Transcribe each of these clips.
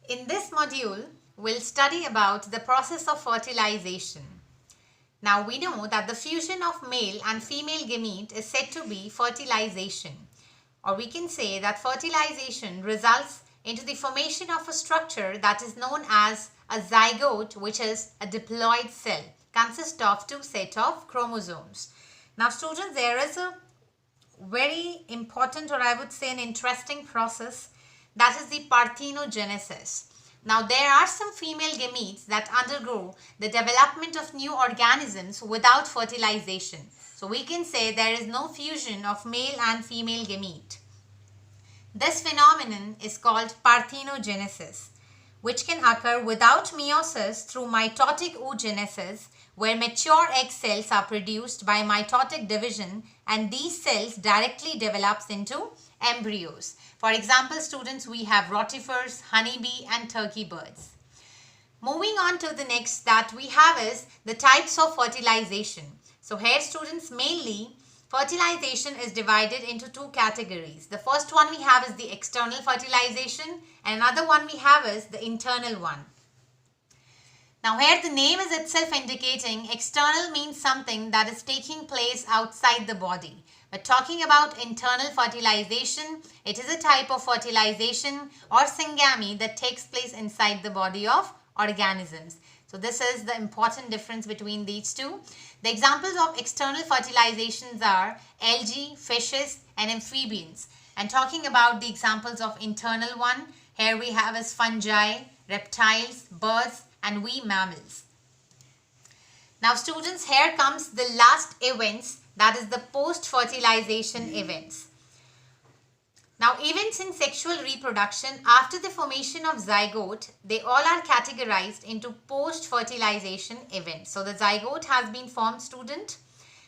In this module, we'll study about the process of fertilization. Now we know that the fusion of male and female gamete is said to be fertilization, or we can say that fertilization results into the formation of a structure that is known as a zygote, which is a diploid cell, consists of two sets of chromosomes. Now students, there is a very important, or I would say an interesting process, that is the parthenogenesis. Now there are some female gametes that undergo the development of new organisms without fertilization. So we can say there is no fusion of male and female gamete. This phenomenon is called parthenogenesis, which can occur without meiosis through mitotic oogenesis, where mature egg cells are produced by mitotic division, and these cells directly develops into embryos. For example, students, we have rotifers, honeybee and turkey birds. Moving on to the next that we have is the types of fertilization. So here students, mainly fertilization is divided into two categories. The first one we have is the external fertilization, and another one we have is the internal one. Now here the name is itself indicating external means something that is taking place outside the body. But talking about internal fertilization, it is a type of fertilization or syngamy that takes place inside the body of organisms. So this is the important difference between these two. The examples of external fertilizations are algae, fishes and amphibians. And talking about the examples of internal one, here we have is fungi, reptiles, birds and we mammals. Now students, here comes the last events, that is the post-fertilization events. Now events in sexual reproduction after the formation of zygote, they all are categorized into post-fertilization events. So the zygote has been formed, student.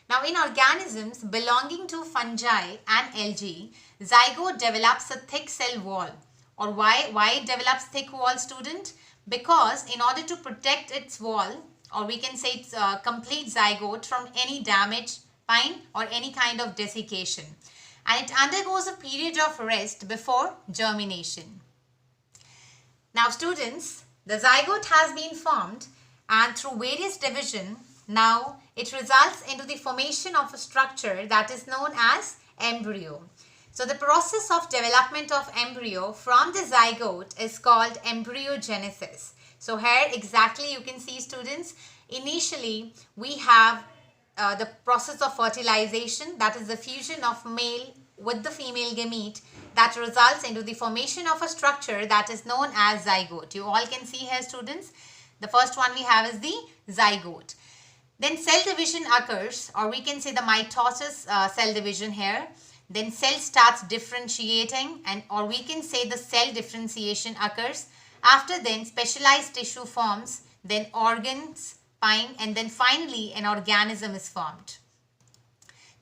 Now in organisms belonging to fungi and algae, zygote develops a thick cell wall. Or why it develops thick wall, student? Because in order to protect its wall, or we can say its complete zygote from any damage, fine, or any kind of desiccation, and it undergoes a period of rest before germination. Now students, the zygote has been formed, and through various division, now it results into the formation of a structure that is known as embryo. So the process of development of embryo from the zygote is called embryogenesis. So here exactly you can see, students, initially we have the process of fertilization, that is the fusion of male with the female gamete, that results into the formation of a structure that is known as zygote. You all can see here, students, the first one we have is the zygote. Then cell division occurs, or we can say the mitosis cell division here. Then cell starts differentiating, and or we can say the cell differentiation occurs. After then specialized tissue forms, then organs, and then finally an organism is formed.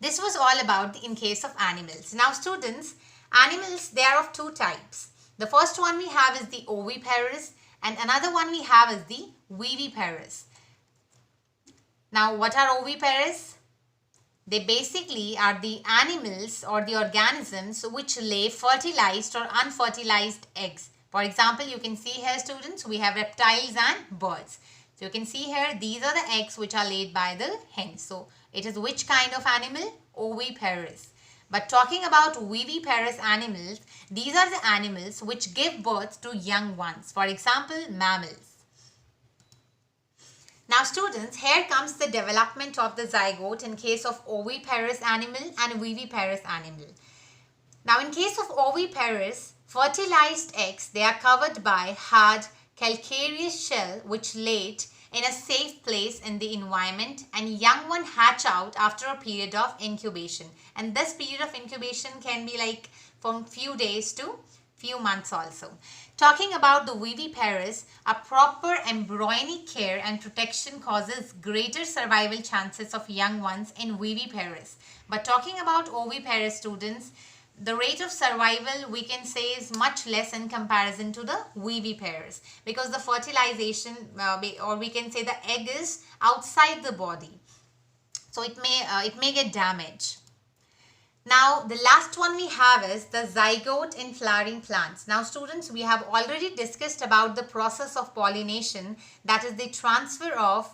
This was all about in case of animals. Now students, animals, they are of two types. The first one we have is the oviparous, and another one we have is the viviparous. Now what are oviparous? They basically are the animals or the organisms which lay fertilized or unfertilized eggs. For example, you can see here, students, we have reptiles and birds. So you can see here, these are the eggs which are laid by the hen. So it is which kind of animal? Oviparous. But talking about viviparous animals, these are the animals which give birth to young ones. For example, mammals. Now students, here comes the development of the zygote in case of oviparous animal and viviparous animal. Now in case of oviparous, fertilized eggs, they are covered by hard calcareous shell which laid in a safe place in the environment, and young one hatch out after a period of incubation. And this period of incubation can be like from few days to few months also. Talking about the viviparous, a proper embryonic care and protection causes greater survival chances of young ones in viviparous. But talking about oviparous, students, the rate of survival we can say is much less in comparison to the viviparous, because the fertilization or we can say the egg is outside the body, so it may get damaged. Now, the last one we have is the zygote in flowering plants. Now, students, we have already discussed about the process of pollination, that is the transfer of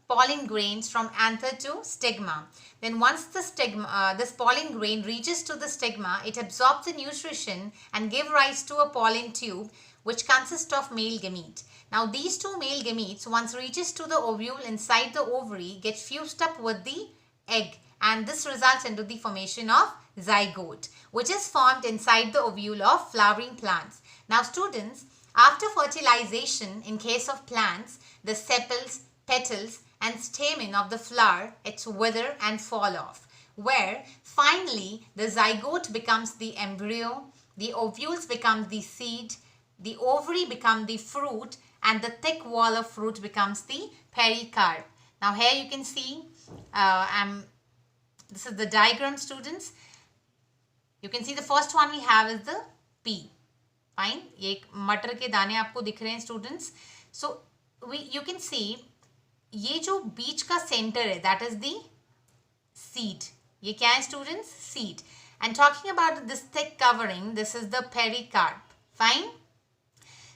pollen grains from anther to stigma. Then once the stigma, this pollen grain reaches to the stigma, it absorbs the nutrition and give rise to a pollen tube which consists of male gamete. Now, these two male gametes, once reaches to the ovule inside the ovary, get fused up with the egg, and this results into the formation of zygote, which is formed inside the ovule of flowering plants. Now, students, after fertilization, in case of plants, the sepals, petals and stamen of the flower, it's wither and fall off, where finally the zygote becomes the embryo, the ovules become the seed, the ovary becomes the fruit, and the thick wall of fruit becomes the pericarp. Now here you can see, this is the diagram, students. You can see the first one we have is the pea. Fine. ये मटर के दाने आपको दिख रहे हैं, students. So you can see ये जो बीच का center है, that is the seed. ये क्या है, students? Seed. And talking about this thick covering, this is the pericarp. Fine.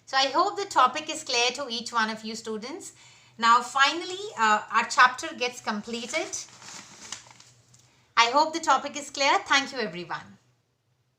So I hope the topic is clear to each one of you, students. Now finally our chapter gets completed. I hope the topic is clear. Thank you, everyone.